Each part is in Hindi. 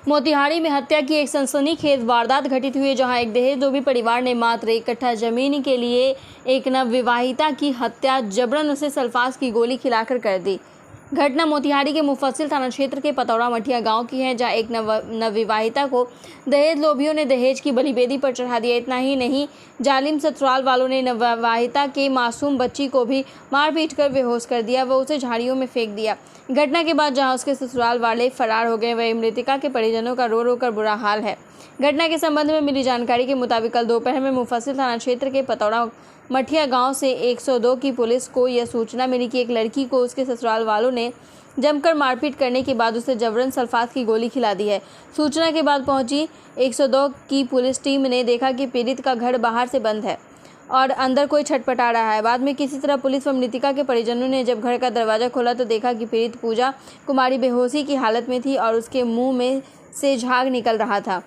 मोतिहारी में हत्या की एक सनसनीखेज वारदात घटित हुई है, जहां एक दहेजोगी परिवार ने मात्र 1 कट्ठा जमीन के लिए एक नवविवाहिता की हत्या जबरन उसे सल्फास की गोली खिलाकर कर दी। घटना मोतिहारी के मुफस्सिल थाना क्षेत्र के पतौरा मठिया गांव की है, जहां एक नवविवाहिता को दहेज लोभियों ने दहेज की बलिवेदी पर चढ़ा दिया। इतना ही नहीं, जालिम ससुराल वालों ने नवविवाहिता के मासूम बच्ची को भी मारपीट कर बेहोश कर दिया व उसे झाड़ियों में फेंक दिया। घटना के बाद जहां उसके ससुराल वाले फरार हो गए, वहीं मृतका के परिजनों का रो रो कर बुरा हाल है। घटना के संबंध में मिली जानकारी के मुताबिक कल दोपहर में मुफस्सिल थाना क्षेत्र के पतौरा मठिया गांव से 102 की पुलिस को यह सूचना मिली कि एक लड़की को उसके ससुराल वालों ने जमकर मारपीट करने के बाद उसे जबरन सल्फास की गोली खिला दी है। सूचना के बाद पहुंची 102 की पुलिस टीम ने देखा कि पीड़ित का घर बाहर से बंद है और अंदर कोई छटपटा रहा है। बाद में किसी तरह पुलिस व मृतका के परिजनों ने जब घर का दरवाज़ा खोला तो देखा कि पीड़ित पूजा कुमारी बेहोशी की हालत में थी और उसके मुंह में से झाग निकल रहा था।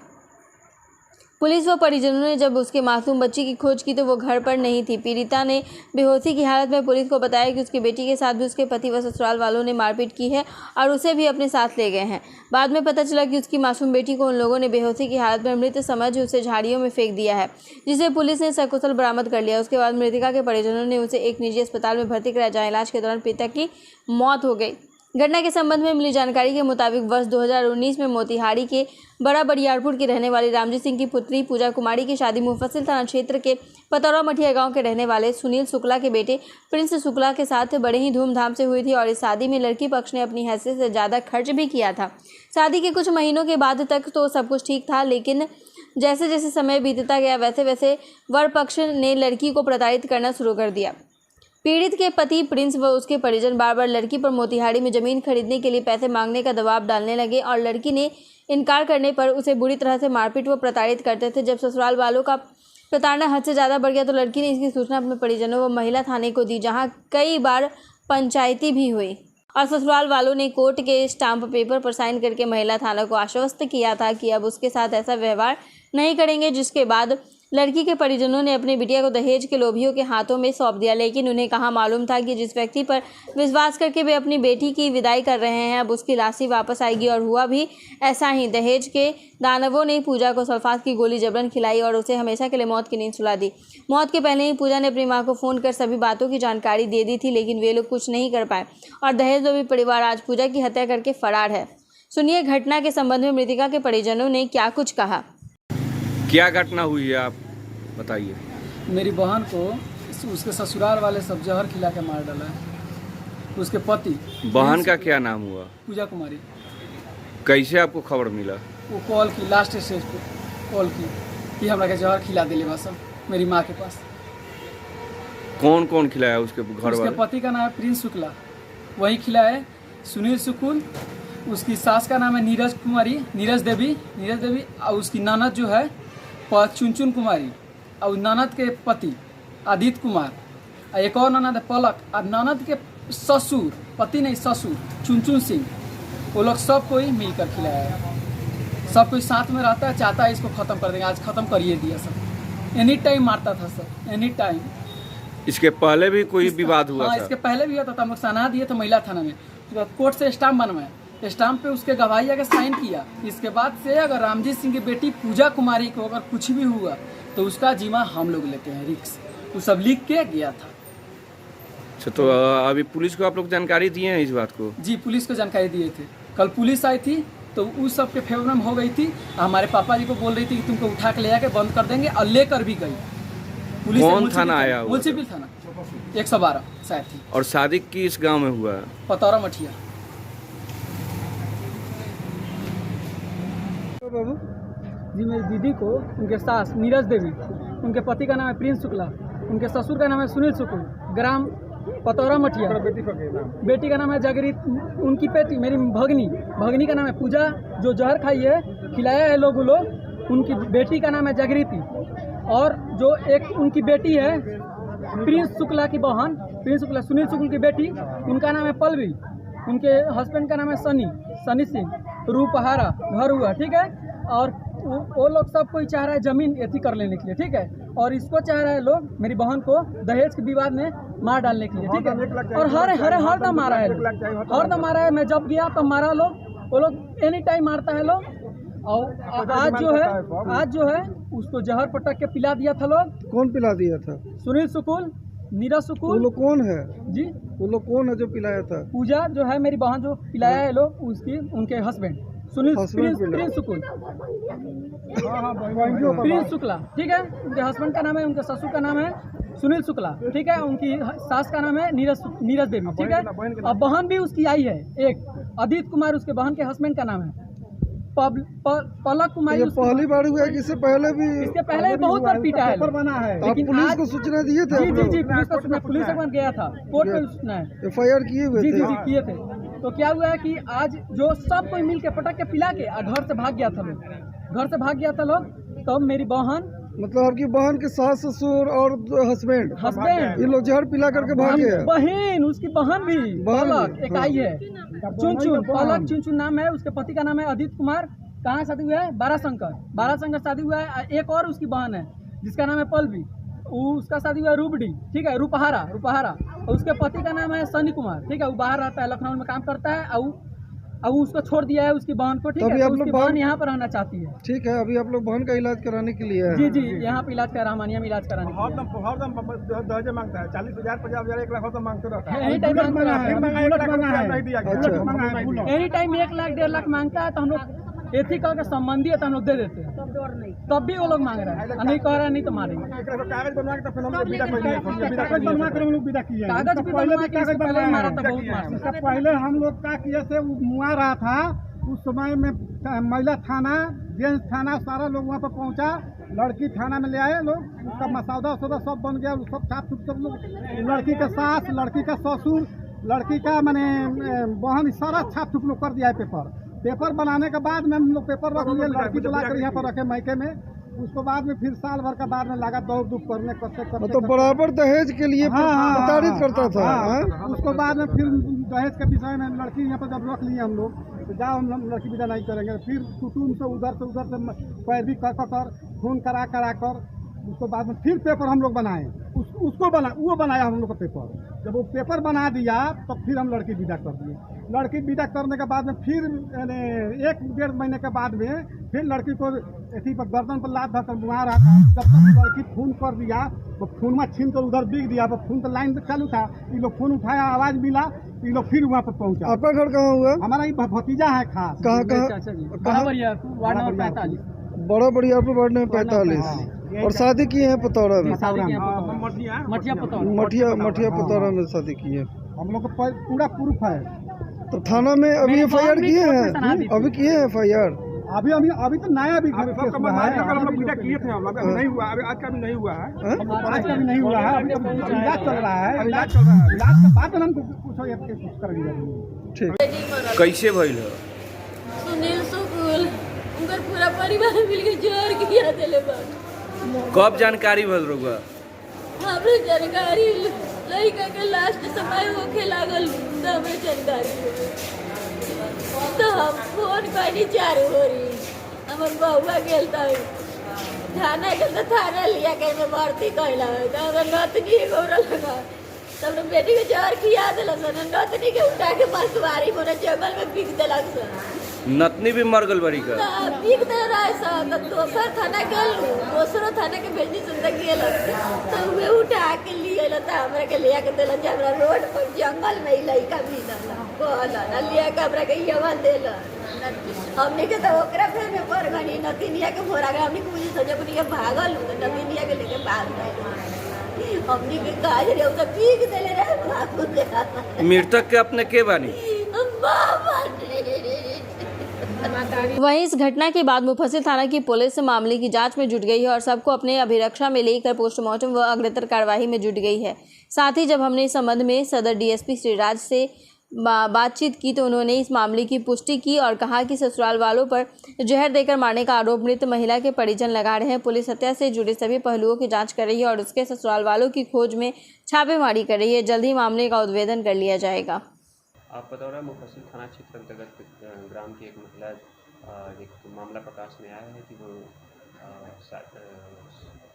पुलिस व परिजनों ने जब उसके मासूम बच्ची की खोज की तो वो घर पर नहीं थी। पीड़िता ने बेहोशी की हालत में पुलिस को बताया कि उसकी बेटी के साथ भी उसके पति व ससुराल वालों ने मारपीट की है और उसे भी अपने साथ ले गए हैं। बाद में पता चला कि उसकी मासूम बेटी को उन लोगों ने बेहोशी की हालत में मृत समझ उसे झाड़ियों में फेंक दिया है, जिसे पुलिस ने सकुशल बरामद कर लिया। उसके बाद मृतका के परिजनों ने उसे एक निजी अस्पताल में भर्ती कराया, जहाँ इलाज के दौरान पिता की मौत हो गई। घटना के संबंध में मिली जानकारी के मुताबिक वर्ष 2019 में मोतिहारी के बड़ा बरियारपुर की रहने वाली रामजी सिंह की पुत्री पूजा कुमारी की शादी मुफस्सिल थाना क्षेत्र के पतौरा मठिया गांव के रहने वाले सुनील शुक्ला के बेटे प्रिंस शुक्ला के साथ बड़े ही धूमधाम से हुई थी और इस शादी में लड़की पक्ष ने अपनी हैसियत से ज़्यादा खर्च भी किया था। शादी के कुछ महीनों के बाद तक तो सब कुछ ठीक था, लेकिन जैसे जैसे समय बीतता गया वैसे वैसे वर पक्ष ने लड़की को प्रताड़ित करना शुरू कर दिया। पीड़ित के पति प्रिंस व उसके परिजन बार बार लड़की पर मोतिहारी में ज़मीन खरीदने के लिए पैसे मांगने का दबाव डालने लगे और लड़की ने इनकार करने पर उसे बुरी तरह से मारपीट व प्रताड़ित करते थे। जब ससुराल वालों का प्रताड़ना हद से ज़्यादा बढ़ गया तो लड़की ने इसकी सूचना अपने परिजनों व महिला थाने को दी, जहां कई बार पंचायती भी हुई और ससुराल वालों ने कोर्ट के स्टाम्प पेपर पर साइन करके महिला थाना को आश्वस्त किया था कि अब उसके साथ ऐसा व्यवहार नहीं करेंगे। जिसके बाद लड़की के परिजनों ने अपनी बिटिया को दहेज के लोभियों के हाथों में सौंप दिया, लेकिन उन्हें कहाँ मालूम था कि जिस व्यक्ति पर विश्वास करके वे अपनी बेटी की विदाई कर रहे हैं अब उसकी लाश वापस आएगी। और हुआ भी ऐसा ही। दहेज के दानवों ने पूजा को सल्फास की गोली जबरन खिलाई और उसे हमेशा के लिए मौत की नींद सुला दी। मौत के पहले ही पूजा ने अपनी माँ को फ़ोन कर सभी बातों की जानकारी दे दी थी, लेकिन वे लोग कुछ नहीं कर पाए और दहेज लोभी परिवार आज पूजा की हत्या करके फरार है। सुनिए घटना के संबंध में मृतका के परिजनों ने क्या कुछ कहा। क्या घटना हुई है, आप बताइए। मेरी बहन को उसके ससुराल वाले सब जहर खिला के मार डाला है। उसके पति बहन का क्या नाम हुआ? पूजा कुमारी। कैसे आपको खबर मिला? वो कॉल की, लास्ट स्टेज पे कॉल की कि हमरा के जहर खिला दिले बस मेरी माँ के पास। कौन कौन खिलाया उसके घर वाले? उसके पति का नाम है प्रिंस शुक्ला, वही खिलाए। सुनील शुक्ल, उसकी सास का नाम है नीरज देवी और उसकी ननद जो है चुनचुन कुमारी और ननद के पति आदित्य कुमार और एक और ननद है पलक और ननद के ससुर, पति नहीं ससुर चुनचुन सिंह। वो लोग सब कोई मिलकर खिलाया है। सब कोई साथ में रहता है, चाहता है इसको ख़त्म कर देंगे। आज ख़त्म करिए दिया सब। एनी टाइम मारता था सर, एनी टाइम। इसके पहले भी कोई विवाद हुआ था? इसके पहले भी होता था। हम सना दिए थे महिला थाना में, कोर्ट से स्टाम्प बनवाए, स्टाम्प पे उसके गवाही आगे साइन किया। इसके बाद से अगर रामजी सिंह की बेटी पूजा कुमारी को अगर कुछ भी हुआ तो उसका जिम्मा हम लोग लेते हैं, रिक्स। वो सब लिख के गया था। अच्छा, तो अभी पुलिस को आप लोग जानकारी दिए हैं इस बात को? जी, पुलिस को जानकारी दिए थे। कल पुलिस आई थी तो उस सब के फेवर में हो गई थी। हमारे पापा जी को बोल रही थी कि तुमको उठा के ले आके बंद कर देंगे और लेकर भी गई पुलिस। कौन थाना आया? मुंसिपल थाना 112 शायद थी। और शादी किस गाँव में हुआ? पतौरा मठिया। बाबू जी, मेरी दीदी को उनके सास नीरज देवी, उनके पति का नाम है प्रिंस शुक्ला, उनके ससुर का नाम है सुनील शुक्ल, ग्राम पतौरा मठिया। बेटी का नाम है जागृत, उनकी बेटी मेरी भगनी का नाम है पूजा, जो जहर खाई है खिलाया है लोग। उनकी बेटी का नाम है जागृति और जो एक उनकी बेटी है प्रिंस शुक्ला की बहन, प्रिंस शुक्ला सुनील शुक्ल की बेटी, उनका नाम है पल्लवी। उनके हस्बैंड का नाम है सनी सिंह, रूपहारा घर हुआ, ठीक है। और वो लोग सब कोई चाह रहा है ज़मीन एथी कर लेने के लिए, ठीक है। और इसको चाह रहा है लोग मेरी बहन को दहेज के विवाद में मार डालने के लिए, ठीक है। और हर दम मारा है, हर दम मारा है। मैं जब गया तो मारा लोग, वो लोग एनी टाइम मारता है लोग। और आज जो है उसको जहर पटक के पिला दिया था लोग। कौन पिला दिया था? सुनील सुकुल, नीरज वो सुकुल लोग कौन है? जी, वो लोग कौन है जो पिलाया था? पूजा जो है मेरी बहन जो पिलाया है लोग, उसकी उनके husband Sunil Prince Sukul, Prince Shukla, ठीक है। उनके हस्बैंड का नाम है, उनके ससुर का नाम है सुनील शुक्ला, ठीक है। उनकी सास का नाम है नीरज देवी, ठीक है। और बहन भी उसकी आई है एक, अदित कुमार उसके बहन के हस्बैंड का नाम है। पलक कुमारी ये पहली बार हुआ है कि इससे पहले भी? इसके पहले भी बहुत बार पीटा है, बना है। आप लेकिन पुलिस आज को सूचना दिए थे? जी पुलिस को सूचना, पुलिस एक बार गया था, कोर्ट में सूचना है, FIR किए हुए थे? जी किए थे। तो क्या हुआ है कि आज जो सब कोई मिल के पटक के पिला के घर से भाग गया था लोग, तब मेरी बहन, मतलब आपकी बहन के सास ससुर और हस्बैंड ये लोग जहर पिला करके भाग गए? बहन, उसकी बहन भी पलक एक आई है, चुन पलक चुन नाम है, उसके पति का नाम है अदित कुमार। कहाँ शादी हुआ है? बाराशंकर शादी हुआ है। एक और उसकी बहन है जिसका नाम है पलवी, उसका शादी हुआ है रूबडी, ठीक है, रूपहारा। और उसके पति का नाम है सनी कुमार, ठीक है। वो बाहर रहता है, लखनऊ में काम करता है। अब उसको छोड़ दिया है उसकी बहन को, ठीक है। तो उसकी बहन यहाँ पर रहना चाहती है, ठीक है। अभी आप लोग बहन का इलाज कराने के लिए जी यहाँ पे इलाज रहमानिया में इलाज कराने के लिए। दहेज मांगता है, 40,000 50,000 1 लाख तो मांगते रहता है। एनी टाइम 1 लाख 1.5 लाख मांगता है, तो हम लोग एथिकल का संबंधी है तो हम लोग दे देते हैं, तब भी वो लोग मांग रहे हैं, नहीं कह रहे हैं नहीं तो मारेंगे। कागज बनवा के कागज भी बनवा के इससे पहले मारा था, बहुत मारा। पहले हम लोग का किए से मुआ रहा था, उस समय में महिला थाना, जेंट्स थाना, सारा लोग वहाँ पर पहुँचा। लड़की थाना में ले आए लोग, उसका मसौदा सब बन गया, सब छाप छुप सब लोग, लड़की का सास, लड़की का ससुर, लड़की का मैंने बहन, सारा छाप छुप लोग कर दिया है। पेपर बनाने के बाद में हम लोग पेपर रख लिए, लड़की बुला कर यहाँ पर रखे मायके में। उसको बाद में फिर साल भर का बाद में लगा दौड़ धूप करने करते तो बराबर दहेज के लिए प्रताड़ित करता था। उसको बाद में फिर दहेज के विषय में लड़की यहाँ पर जब रख लिए हम लोग, तो जाओ हम लड़की विदा नहीं करेंगे। फिर कुटुम्ब से उधर से पैरवी कर खून करा कर उसको बाद में फिर पेपर हम लोग बनाए, वो बनाया हम लोग का पेपर। जब वो पेपर बना दिया तो फिर हम लड़की विदा कर दिए। लड़की विदा करने के बाद में फिर 1-1.5 महीने के बाद में फिर लड़की को ऐसी पर गर्दन पर लात धर बुआ रहा था। जब तक लड़की खून कर दिया तो खून में छीन कर उधर बिक दिया। खून तो लाइन चालू था, ये लोग खून उठाया, आवाज़ मिला, ये लोग फिर वहाँ पर पहुँचा। आपका घर कहाँ हुआ? हमारा ये भतीजा है खास। कहाँ? वार्ड नंबर 45, बड़ा बड़ियापुर वार्ड नंबर 45। और शादी की है पतौरा में? मठिया पतौरा में शादी की है। हम लोग का पूरा प्रूफ है। तो थाना में अभी FIR किए हैं? अभी किए हैं FIR? अभी तो नया भी किए थे हम लोग, नहीं हुआ आज का भी नहीं हुआ है, अभी इलाज चल रहा है। इलाज के बाद हम कुछ करेंगे। कैसे भइल है? सुनील सुकुल उनकर पूरा परिवार मिलके जोर किया देले बा। कब जानकारी भल रहुआ? हमरे जानकारी लड़का के लास्ट समय होके लागल, तो हमरे जानकारी हो तो हम फोन करी 4 होरी हमर बउआ गेल था थाना गेल तो थाना लिया के में भर्ती कैला तो हमर नतनी गोरा लगा। तब बेटी के जोर किया दिला सन, नतनी के उठा के मसवारी मोरे जंगल में बिक देलक सन। नतनी भी मर गल बड़ी का? बिक दे रहा है सन। तो दोसर थाना गेल, दोसरो थाना के भेजनी सुनता गेल तो वे उठा के लिए तो हमरा के लिया के दिला। जब हमरा रोड पर जंगल में लड़का भी ना लिया के हमरा के यवन देला। हमने के तो ओकरा फेर में पड़ गनी, नतिनिया के भोरा गए। हमने कुछ सजपुनी के भागल तो नतिनिया के लेके भाग गए। हमने के काज रे तो पीक देले रे भागू दे। मृतक के अपने के बानी? बाबा वहीं इस घटना के बाद मुफस्सिल थाना की पुलिस मामले की जांच में जुट गई है और सबको अपने अभिरक्षा में लेकर पोस्टमार्टम व अग्रतर कार्यवाही में जुट गई है। साथ ही जब हमने इस संबंध में सदर DSP श्रीराज से बातचीत की तो उन्होंने इस मामले की पुष्टि की और कहा कि ससुराल वालों पर जहर देकर मारने का आरोप मृत महिला के परिजन लगा रहे हैं। पुलिस हत्या से जुड़े सभी पहलुओं की जाँच कर रही है और उसके ससुराल वालों की खोज में छापेमारी कर रही है। जल्द ही मामले का उद्भेदन कर लिया जाएगा। आप बतौरा मुफस्सिल थाना क्षेत्र अंतर्गत ग्राम की एक महिला एक मामला प्रकाश में आया है कि वो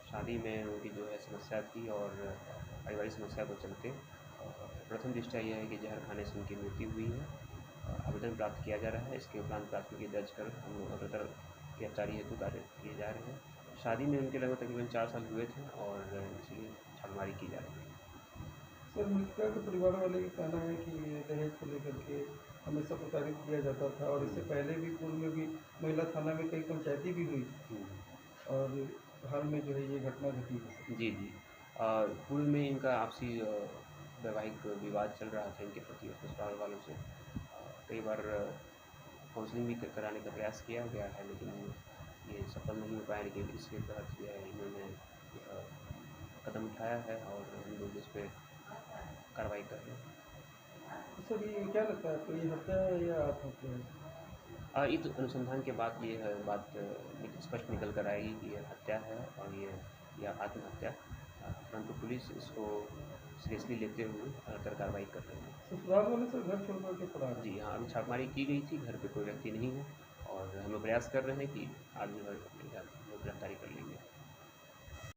शादी में उनकी जो है समस्या थी और पारिवारिक समस्या को चलते प्रथम दृष्टया यह है कि जहर खाने से उनकी मृत्यु हुई है। आवेदन प्राप्त किया जा रहा है। इसके उपरांत प्राथमिकी दर्ज कर हम लोग अग्रतर गिरफ्तारी हेतु कार्य किए जा रहे हैं। शादी में उनके लगभग तकरीबन 4 साल हुए थे और इसलिए छापेमारी की जा रही है। सर, मृतका के परिवार वाले का कहना है कि ये दहेज को लेकर के हमेशा प्रताड़ित किया जाता था और इससे पहले भी पूर्व में भी महिला थाना में कई पंचायती भी हुई थी और हाल में जो है ये घटना घटी है। जी जी। पूर्व में इनका आपसी वैवाहिक विवाद चल रहा था इनके प्रति और ससुराल वालों से। कई बार काउंसलिंग भी कराने का प्रयास किया गया है, लेकिन ये सफल नहीं हो पाया। लेकिन इसके तहत जो है इन्होंने कदम उठाया है और हम लोग इस पर कार्रवाई कर रहे हैं। सर, ये क्या लगता है आपको, ये हत्या है या आत्महत्या है? इस अनुसंधान के बाद ये बात स्पष्ट निकल कर आएगी कि यह हत्या है और ये आत्महत्या। परंतु पुलिस इसको सीरियसली लेते हुए फर्दर कार्रवाई कर रही है। ससुराल वाले सर घर छोड़ कर के फरार हैं। जी हाँ, अभी छापेमारी की गई थी, घर पे कोई व्यक्ति नहीं है और हम लोग प्रयास कर रहे हैं कि आज जो है गिरफ्तारी कर लेंगे।